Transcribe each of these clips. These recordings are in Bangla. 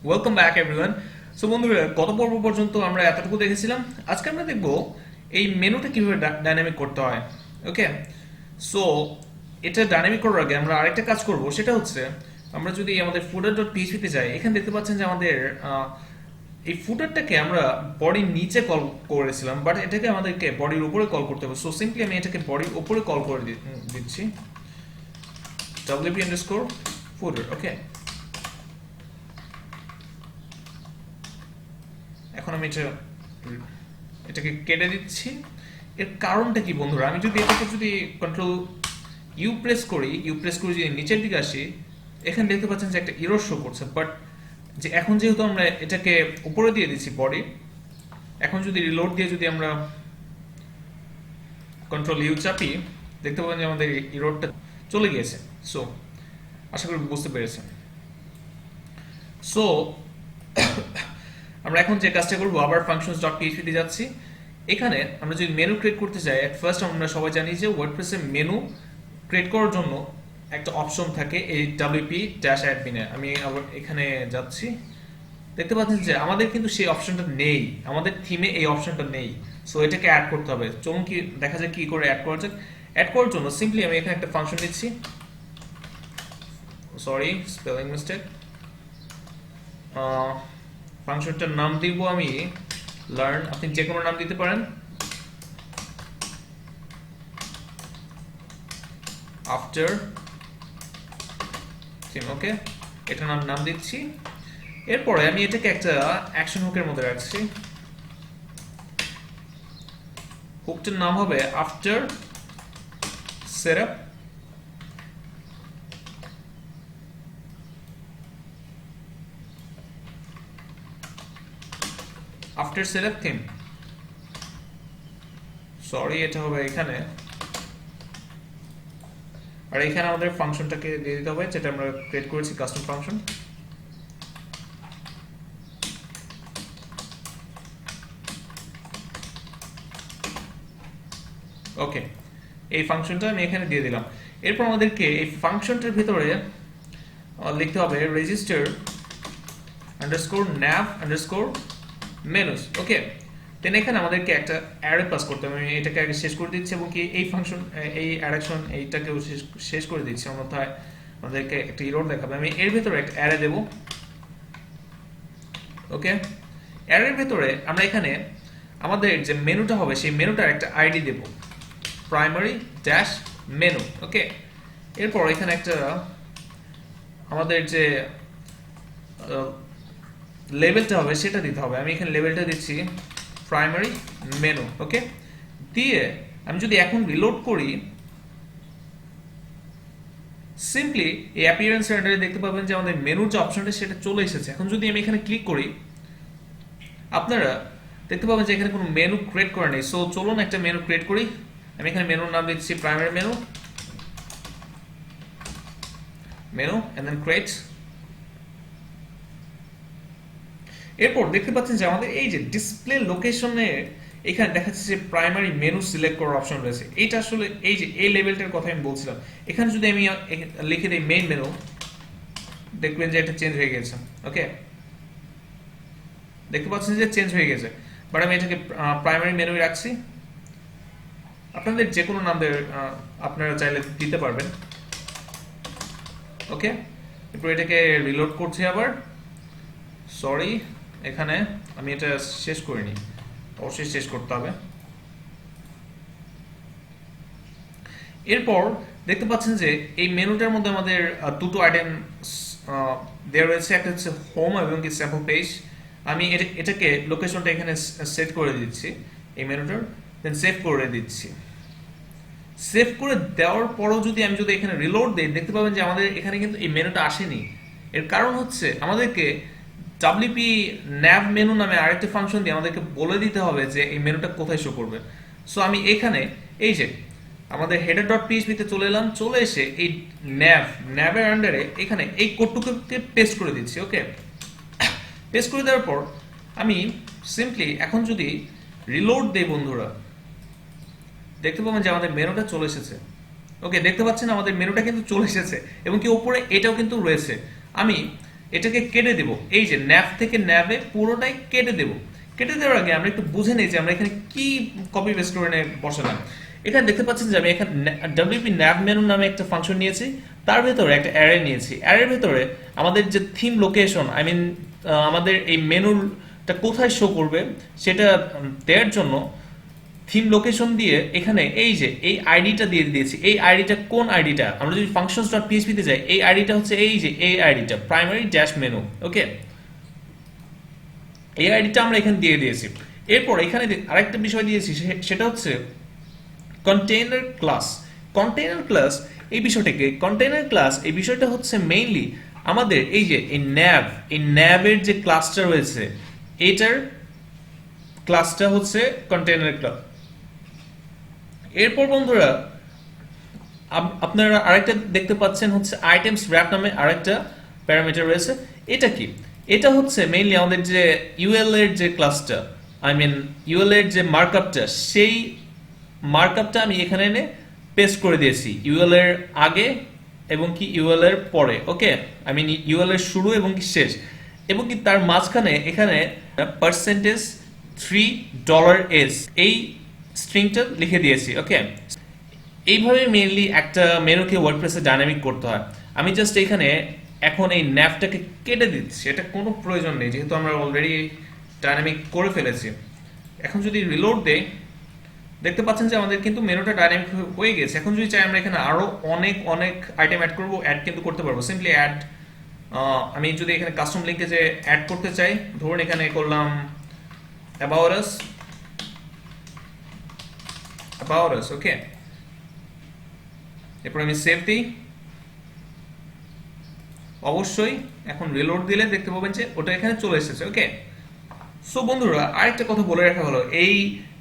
Welcome back everyone. সো বন্ধুরা, গত পর্ব পর্যন্ত আমরা এতটুকু দেখেছিলাম। আজকে আমরা দেখব এই মেনুটা কিভাবে ডাইনামিক করতে হয়। ওকে, সো এটা ডাইনামিক করার আগে আমরা আরেকটা কাজ করব, সেটা হচ্ছে আমরা যদি আমাদের ফুটার ডট পিএইচপিতে যাই, এখানে দেখতে পাচ্ছেন যে আমাদের এই ফুটারটাকে আমরা বডির নিচে কল করেছিলাম, বাট এটাকে আমাদেরকে বডির উপরে কল করতে হবে। সো সিম্পলি আমি এটাকে বডির উপরে কল করে দিচ্ছি, wp_footer। ওকে, এখন আমি এটাকে কেটে দিচ্ছি। এর কারণটা কি বন্ধুরা? আমি যদি এটাকে কন্ট্রোল ইউ প্রেস করি যদি নিচের দিকে আসি, এখানে দেখতে পাচ্ছেন যে একটা এরর শো করছে। বাট এখন যেহেতু আমরা এটাকে উপরে দিয়ে দিচ্ছি বডি, এখন যদি রিলোড দিয়ে যদি আমরা কন্ট্রোল ইউ চাপি, দেখতে পাবেন যে আমাদের এররটা চলে গিয়েছে। সো আশা করি বুঝতে পেরেছেন। সো আমরা এখন যে কাজটা করবো, আবার functions ডট পিএইচপি তে যাচ্ছি। এখানে আমরা যদি মেনু ক্রিয়েট করতে চাই, এট ফার্স্ট আমরা সবাই জানি যে ওয়ার্ডপ্রেসে মেনু ক্রিয়েট করার জন্য একটা অপশন থাকে এই wp-admin এ। আমি আবার এখানে যাচ্ছি, দেখতে পাচ্ছেন যে আমাদের কিন্তু সেই অপশনটা নেই, আমাদের থিমে এই অপশনটা নেই। সো এটাকে অ্যাড করতে হবে। চলুন কি দেখা যায় কি করে অ্যাড করা যায়। অ্যাড করার জন্য সিম্পলি আমি এখানে একটা ফাংশন দিচ্ছি, সরি স্পেলিং মিস্টেক। ফাংশনটার নাম দিব আমি লার্ন, আপনি যে কোনো নাম দিতে পারেন। আফটার ওকে, এটা নাম দিচ্ছি। এরপরে আমি এটাকে একটা অ্যাকশন হুকের মধ্যে রাখছি। হুকটার নাম হবে আফটার সেটআপ থিম। সরি, এটা হবে এখানে। আর এখানে আমাদের ফাংশনটাকে দিয়ে দিতে হবে যেটা আমরা ক্রিয়েট করেছি, কাস্টম ফাংশন। ওকে, এই ফাংশনটা আমি এখানে দিয়ে দিলাম। এরপর আমাদেরকে এই ফাংশনটার ভিতরে লিখতে হবে register underscore nav underscore menus. Okay, then এখানে আমাদেরকে একটা অ্যারে পাস করতে হবে। আমি এটাকে আগে শেষ করে দিচ্ছি এবং কি এই ফাংশন এই অ্যারেকশন এইটাকেও শেষ করে দিচ্ছি, অন্যথায় আমাদেরকে একটা এরর দেখাবে। আমি এর ভিতরে একটা অ্যারে দেব। ওকে, অ্যারের ভিতরে আমরা এখানে আমাদের যে মেনুটা হবে সেই মেনুটার একটা আইডি দেব, প্রাইমারি ড্যাশ মেনু। ওকে, এরপর এখানে একটা আমাদের যে লেভেলটা হবে সেটা দিতে হবে। আমি এখানে লেভেলটা দিচ্ছি প্রাইমারি মেনু। ওকে, দিয়ে আমি যদি এখন রিলোড করি, সিম্পলি এই অ্যাপিয়ারেন্স রেন্ডারে দেখতে পাবেন যে আমাদের মেনুর যে অপশনটা সেটা চলে এসেছে। এখন যদি আমি এখানে ক্লিক করি, আপনারা দেখতে পাবেন যে এখানে কোনো মেনু ক্রিয়েট করা নেই। সো চলুন একটা মেনু ক্রিয়েট করি। আমি এখানে মেনুর নাম দিচ্ছি primary menu and then create. এরপর দেখতে পাচ্ছেন যে আমাদের এই যে ডিসপ্লে লোকেশনে এখানে দেখা যাচ্ছে যে প্রাইমারি মেনু সিলেক্ট করার অপশন রয়েছে। এইটা আসলে এই যে এই লেভেলটার কথা আমি বলছিলাম। এখানে যদি আমি লিখে দিই মেইন মেনু, দেখবেন যে এটা চেঞ্জ হয়ে গেছে। ওকে, দেখতে পাচ্ছেন যে চেঞ্জ হয়ে গেছে, বাট আমি এটাকে প্রাইমারি মেনু রাখছি। আপনাদের যে কোনো নাম আপনারা চাইলে দিতে পারবেন। ওকে, এরপর এটাকে রিলোড করছি আবার। সরি, এখানে আমি এটা শেষ করিনি, অবশ্যই শেষ করতে হবে। এরপর দেখতে পাচ্ছেন যে এই মেনুটার মধ্যে আমাদের দুটো আইটেম দেওয়া রয়েছে, একটা হচ্ছে হোম এবং কি স্যাম্পল পেজ। আমি এটাকে লোকেশনটা এখানে সেট করে দিচ্ছি এই মেনুটার, দেন সেভ করে দিচ্ছি। সেভ করে দেওয়ার পরও যদি আমি এখানে রিলোড দিই, দেখতে পাবেন যে আমাদের এখানে কিন্তু এই মেনুটা আসেনি। এর কারণ হচ্ছে আমাদেরকে wp nav মেনু নামে আরেকটা ফাংশন দিয়ে আমাদেরকে বলে দিতে হবে যে এই মেনুটা কোথায় শো করবে। সো আমি এখানে এই যে আমাদের হেডার ডট পিএইচপি তে চলে এলাম, চলে এসে এই nav এর আন্ডারে এখানে এই কোডটুকুকে পেস্ট করে দিচ্ছি। ওকে, পেস্ট করে দেওয়ার পর আমি সিম্পলি এখন যদি রিলোড দেই বন্ধুরা, দেখতে পাবেন যে আমাদের মেনুটা চলে এসেছে। ওকে, দেখতে পাচ্ছেন আমাদের মেনুটা কিন্তু চলে এসেছে এবং কি উপরে এটাও কিন্তু রয়েছে। আমি এটাকে কেটে দেব, এই যে ন্যাভ থেকে ন্যাবে পুরোটাই কেটে দেব। কেটে দেওয়ার আগে আমরা একটু বুঝে নিই যে আমরা এখানে কি কপি পেস্ট করে নিয়ে বসালাম। এখানে দেখতে পাচ্ছেন যে আমি এখানে ডব্লিউপি ন্যাভ মেনু নামে একটা ফাংশন নিয়েছি, তার ভেতরে একটা অ্যারে নিয়েছি। অ্যারের ভেতরে আমাদের যে থিম লোকেশন, আই মিন আমাদের এই মেনুটা কোথায় শো করবে সেটা দেওয়ার জন্য থিম লোকেশন দিয়ে এখানে এই যে এই আইডিটা দিয়ে দিয়েছি। এই আইডিটা কোন আইডিটা, আমরা যদি ফাংশনস ডট পিএইচপি তে যাই, এই আইডিটা হচ্ছে এই যে এই আইডিটা প্রাইমারি ড্যাশ মেনু। ওকে, এই আইডিটা আমরা এখানে দিয়ে দিয়েছি। এরপর এখানে আরেকটা বিষয় দিয়েছি, সেটা হচ্ছে কন্টেইনার ক্লাস। কন্টেইনার ক্লাস এই বিষয়টাকে, কন্টেইনার ক্লাস এই বিষয়টা হচ্ছে মেইনলি আমাদের এই যে এই ন্যাবের যে ক্লাসটা রয়েছে, এটার ক্লাসটা হচ্ছে কন্টেইনার ক্লাস। এরপর বন্ধুরা আপনারা আরেকটা দেখতে পাচ্ছেন হচ্ছে আইটেমস র‍্যাপ নামে আরেকটা প্যারামিটার রয়েছে। এটা কি? এটা হচ্ছে মেইনলি আমাদের যে ইউএল এর যে ক্লাসটা, আই মিন ইউএল এর যে মার্কআপটা, সেই মার্কআপটা আমি এখানে এনে পেস্ট করে দিয়েছি ইউএল এর আগে এবং কি ইউএল এর পরে। ওকে, আই মিন ইউএল এর শুরু এবং কি শেষ, এবং কি তার মাঝখানে এখানে %3 এই স্ট্রিংটা লিখে দিয়েছি। ওকে, এইভাবে মেইনলি একটা মেনুকে ওয়ার্ডপ্রেসে ডাইনামিক করতে হয়। আমি জাস্ট এখানে এখন এই ন্যাভটাকে কেটে দিচ্ছি, এটা কোনো প্রয়োজন নেই যেহেতু আমরা অলরেডি ডাইনামিক করে ফেলেছি। এখন যদি রিলোড দেই, দেখতে পাচ্ছেন যে আমাদের কিন্তু মেনুটা ডাইনামিক হয়ে গেছে। এখন যদি চাই আমরা এখানে আরো অনেক অনেক আইটেম অ্যাড করব, অ্যাড কিন্তু করতে পারবো। সিম্পলি অ্যাড, আমি যদি এখানে কাস্টম লিঙ্কে যে অ্যাড করতে চাই, ধরুন এখানে করলাম about us, ওকে। এরপর আমি সেভ দিই। অবশ্যই এখন রিলোড দিলে দেখতে পাবেন যে ওটা এখানে চলে এসেছে। ওকে, সো বন্ধুরা আরেকটা কথা বলে রাখা হলো, এই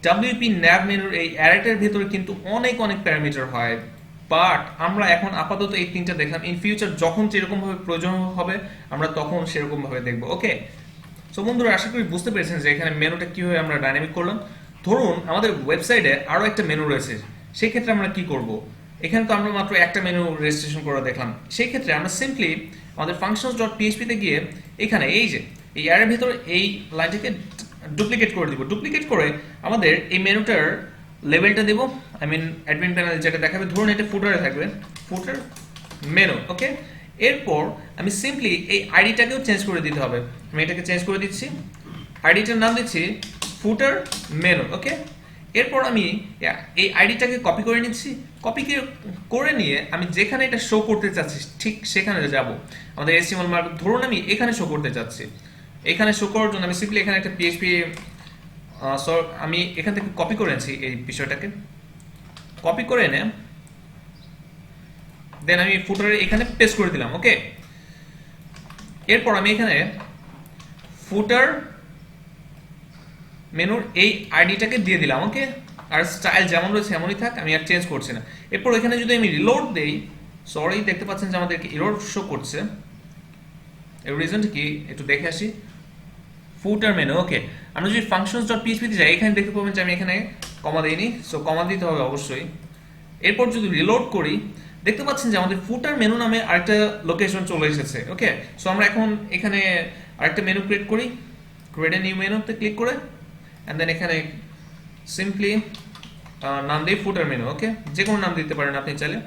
ডাব্লিউপি ন্যাভ মেনুর এই অ্যারেটার ভিতরে কিন্তু অনেক অনেক প্যারামিটার হয়, বাট আমরা এখন আপাতত এই তিনটা দেখলাম। ইন ফিউচার যখন যেরকম ভাবে প্রয়োজন হবে আমরা তখন সেরকম ভাবে দেখব। ওকে, সো বন্ধুরা আশা করি বুঝতে পেরেছেন যে এখানে মেনুটা কিভাবে আমরা ডাইনামিক করলাম। ধরুন আমাদের ওয়েবসাইটে আরো একটা মেনু রয়েছে, সেই ক্ষেত্রে আমরা কি করব? এখানে তো আমরা মাত্র একটা মেনু রেজিস্ট্রেশন করে দেখলাম। সেই ক্ষেত্রে আমরা সিম্পলি আমাদের ফাংশনস ডট পিএইচপি তে গিয়ে এখানে এই যে এই অ্যারের ভিতরে এই লাইনটাকে ডুপ্লিকেট করে দিব। ডুপ্লিকেট করে আমাদের এই মেনুটার লেভেলটা দেব, আই মিন অ্যাডমিন প্যানেল যেটা দেখাবে, ধরুন এটা ফুটারে থাকবে, ফুটার মেনু। ওকে, এরপর আমি সিম্পলি এই আইডিটাকেও চেঞ্জ করে দিতে হবে। আমি এটাকে চেঞ্জ করে দিচ্ছি, আইডিটার নাম দিচ্ছি ফুটার মেনু। ওকে, এরপর আমি এই আইডিটাকে কপি করে নিচ্ছি। কপি করে নিয়ে আমি যেখানে এটা শো করতে চাচ্ছি ঠিক সেখানে যাব। আমাদের HTML মার্কআপ ধরুন আমি এখানে শো করতে চাচ্ছি। এখানে শো করার জন্য আমি সিম্পলি এখানে একটা পিএইচপি আমি এখান থেকে কপি করে এনেছি এই বিষয়টাকে, কপি করে এনে দেন আমি ফুটারে এখানে পেস্ট করে দিলাম। ওকে, এরপর আমি এখানে ফুটার মেনুর এই আইডিটাকে দিয়ে দিলাম। ওকে, আর স্টাইল যেমন রয়েছে এমনই থাক, আমি আর চেঞ্জ করছি না। এরপর এখানে যদি আমি রিলোড দেই, সরি দেখতে পাচ্ছেন যে আমাদেরকে এরর শো করছে। এর রিজনটা কি একটু দেখে আসি। ফুটার মেনু, ওকে, আমরা যদি ফাংশনস ডট পিএইচপি তে যাই, এখানে দেখতে পাবেন যে আমি এখানে কমা দেইনি, সো কমা দিতে হবে অবশ্যই। এরপর যদি রিলোড করি, দেখতে পাচ্ছেন যে আমাদের ফুটার মেনু নামে আরেকটা লোকেশন চলে এসেছে। ওকে, সো আমরা এখন এখানে আরেকটা মেনু ক্রিয়েট করি, ক্রিয়েট এ নিউ মেনুতে ক্লিক করে এন্ড দেন এখানে সিম্পলি নাম দিই ফুটার মেনু। ওকে, যে কোনো নাম দিতে পারেন আপনি চাইলে,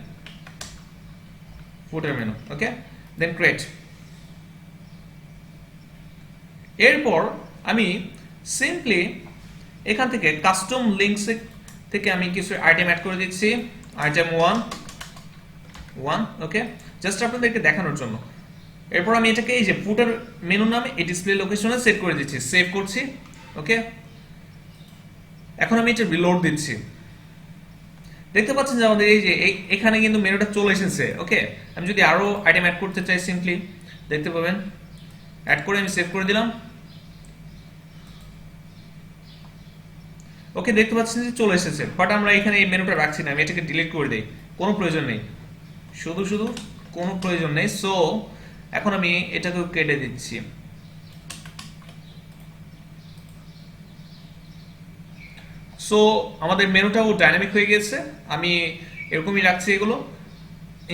ফুটার মেনু। ওকে, দেন ক্রিয়েট। এরপর আমি সিম্পলি এখান থেকে কাস্টম লিঙ্কস থেকে আমি কিছু আইটেম অ্যাড করে দিচ্ছি, আইটেম 1। ওকে, জাস্ট আপনাদেরকে দেখানোর জন্য। এরপর আমি এটাকে এই যে ফুটার মেনু নামে এই ডিসপ্লে লোকেশনে সেট করে দিচ্ছি, সেভ করছি। ওকে, এখন আমি এটা রিলোড দিচ্ছি। দেখতে পাচ্ছেন যে আমাদের এই যে এখানে কিন্তু মেনুটা চলে এসেছে। ওকে, আমি যদি আরো আইটেম অ্যাড করতে চাই সিম্পলি দেখতে পাবেন, অ্যাড করে আমি সেভ করে দিলাম। ওকে, দেখতে পাচ্ছেন যে চলে এসেছে, বাট আমরা এখানে এই মেনুটা রাখছি না, আমি এটাকে ডিলিট করে দেই, কোনো প্রয়োজন নেই, শুধু কোনো প্রয়োজন নেই। সো এখন আমি এটাকে কেটে দিচ্ছি। সো আমাদের মেনুটাও ডাইনামিক হয়ে গেছে, আমি এরকমই রাখছি এগুলো।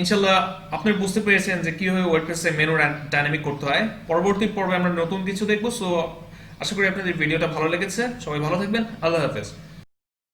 ইনশাল্লাহ আপনি বুঝতে পেরেছেন যে কিভাবে ওয়ার্ডপ্রেসে মেনু ডাইনামিক করতে হয়। পরবর্তী পর্বে আমরা নতুন কিছু দেখবো। সো আশা করি আপনাদের ভিডিওটা ভালো লেগেছে। সবাই ভালো থাকবেন। আল্লাহ হাফেজ।